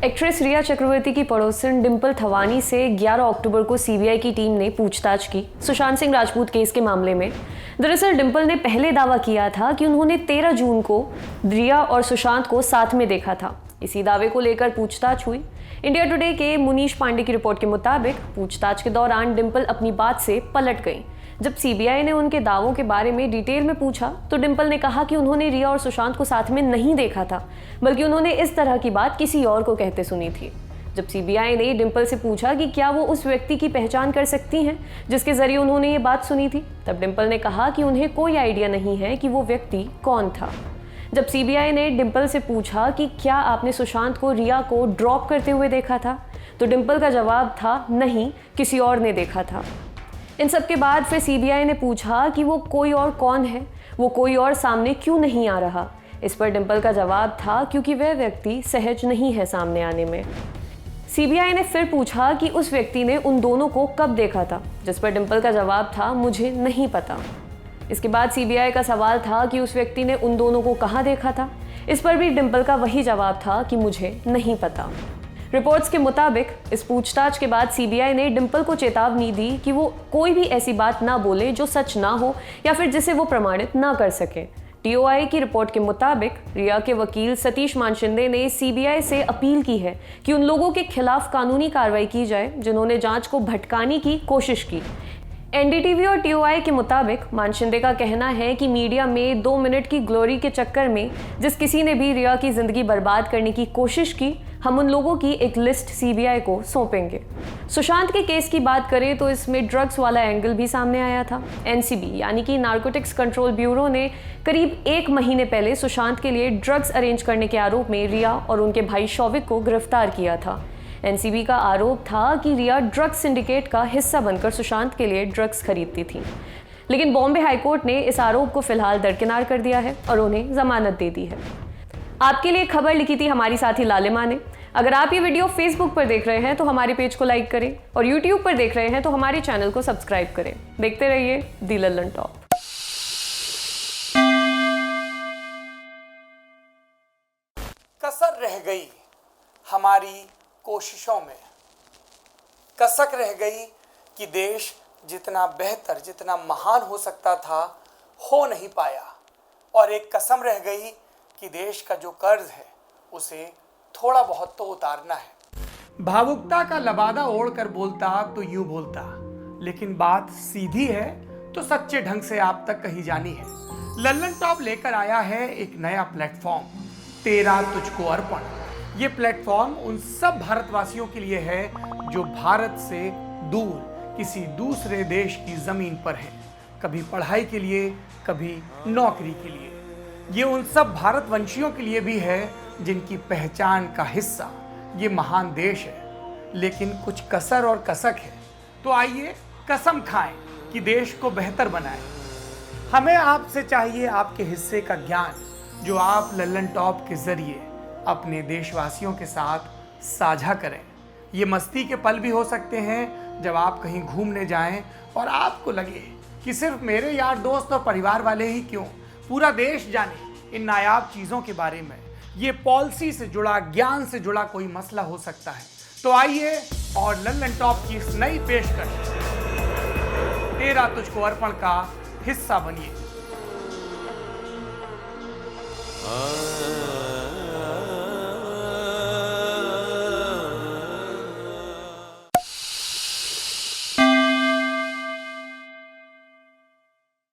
Actress रिया चक्रवर्ती की पड़ोसन डिंपल थवानी से 11 अक्टूबर को सीबीआई की टीम ने पूछताछ की सुशांत सिंह राजपूत केस के मामले में। दरअसल डिंपल ने पहले दावा किया था कि उन्होंने 13 जून को रिया और सुशांत को साथ में देखा था। इसी दावे को लेकर पूछताछ हुई। इंडिया टुडे के मुनीश पांडे की रिपोर्ट के मुताबिक पूछताछ के दौरान डिंपल अपनी बात से पलट गई। जब सीबीआई ने उनके दावों के बारे में डिटेल में पूछा तो डिंपल ने कहा कि उन्होंने रिया और सुशांत को साथ में नहीं देखा था, बल्कि उन्होंने इस तरह की बात किसी और को कहते सुनी थी। जब सीबीआई ने डिंपल से पूछा कि क्या वो उस व्यक्ति की पहचान कर सकती हैं जिसके जरिए उन्होंने ये बात सुनी थी, तब डिंपल ने कहा कि उन्हें कोई आइडिया नहीं है कि वो व्यक्ति कौन था। जब सीबीआई ने डिंपल से पूछा कि क्या आपने सुशांत को रिया को ड्रॉप करते हुए देखा था, तो डिंपल का जवाब था नहीं, किसी और ने देखा था। इन सब के बाद फिर सीबीआई ने पूछा कि वो कोई और कौन है, वो कोई और सामने क्यों नहीं आ रहा। इस पर डिंपल का जवाब था क्योंकि वह व्यक्ति सहज नहीं है सामने आने में। सीबीआई ने फिर पूछा कि उस व्यक्ति ने उन दोनों को कब देखा था, जिस पर डिंपल का जवाब था मुझे नहीं पता। इसके बाद सीबीआई का सवाल था कि उस व्यक्ति ने उन दोनों को कहाँ देखा था। इस पर भी डिंपल का वही जवाब था कि मुझे नहीं पता। रिपोर्ट्स के मुताबिक इस पूछताछ के बाद सीबीआई ने डिंपल को चेतावनी दी कि वो कोई भी ऐसी बात ना बोले जो सच ना हो या फिर जिसे वो प्रमाणित ना कर सके। टीओआई की रिपोर्ट के मुताबिक रिया के वकील सतीश मानशिंदे ने सीबीआई से अपील की है कि उन लोगों के खिलाफ कानूनी कार्रवाई की जाए जिन्होंने जांच को भटकाने की कोशिश की। एनडीटीवी और टीओआई के मुताबिक मानशिंदे का कहना है कि मीडिया में 2 मिनट की ग्लोरी के चक्कर में जिस किसी ने भी रिया की जिंदगी बर्बाद करने की कोशिश की, हम उन लोगों की एक लिस्ट सीबीआई को सौंपेंगे। सुशांत के केस की बात करें तो इसमें ड्रग्स वाला एंगल भी सामने आया था। एनसीबी यानी कि नारकोटिक्स कंट्रोल ब्यूरो ने करीब 1 महीने पहले सुशांत के लिए ड्रग्स अरेंज करने के आरोप में रिया और उनके भाई शौविक को गिरफ्तार किया था। एनसीबी का आरोप था कि रिया ड्रग्स सिंडिकेट का हिस्सा बनकर सुशांत के लिए ड्रग्स खरीदती थी, लेकिन बॉम्बे हाईकोर्ट ने इस आरोप को फिलहाल दरकिनार कर दिया है और उन्हें जमानत दे दी है। आपके लिए खबर लिखी थी हमारी साथी लालिमा ने। अगर आप ये वीडियो फेसबुक पर देख रहे हैं तो हमारे पेज को लाइक करें और यूट्यूब पर देख रहे हैं तो हमारे चैनल को सब्सक्राइब करें। देखते रहिए दी लल्लन टॉप। कसर रह गई हमारी कोशिशों में, कसक रह गई कि देश जितना बेहतर, जितना महान हो सकता था, हो नहीं पाया। और एक कसम रह गई कि देश का जो कर्ज है उसे थोड़ा बहुत तो उतारना है। भावुकता का लबादा ओढ़कर बोलता तो यूं बोलता, लेकिन बात सीधी है तो सच्चे ढंग से आप तक कही जानी है। लल्लन टॉप लेकर आया है एक नया प्लेटफॉर्म, तेरा तुझको अर्पण। ये प्लेटफॉर्म उन सब भारतवासियों के लिए है जो भारत से दूर किसी दूसरे देश की जमीन पर है, कभी पढ़ाई के लिए, कभी नौकरी के लिए। ये उन सब भारतवंशियों के लिए भी है जिनकी पहचान का हिस्सा ये महान देश है, लेकिन कुछ कसर और कसक है। तो आइए कसम खाएं कि देश को बेहतर बनाएं। हमें आपसे चाहिए आपके हिस्से का ज्ञान जो आप लल्लन टॉप के जरिए अपने देशवासियों के साथ साझा करें। ये मस्ती के पल भी हो सकते हैं जब आप कहीं घूमने जाएं और आपको लगे कि सिर्फ मेरे यार दोस्त और परिवार वाले ही क्यों, पूरा देश जाने इन नायाब चीज़ों के बारे में। ये पॉलिसी से जुड़ा, ज्ञान से जुड़ा कोई मसला हो सकता है। तो आइए और लल्लन टॉप की इस नई पेशकश तेरा तुझको अर्पण का हिस्सा बनिए।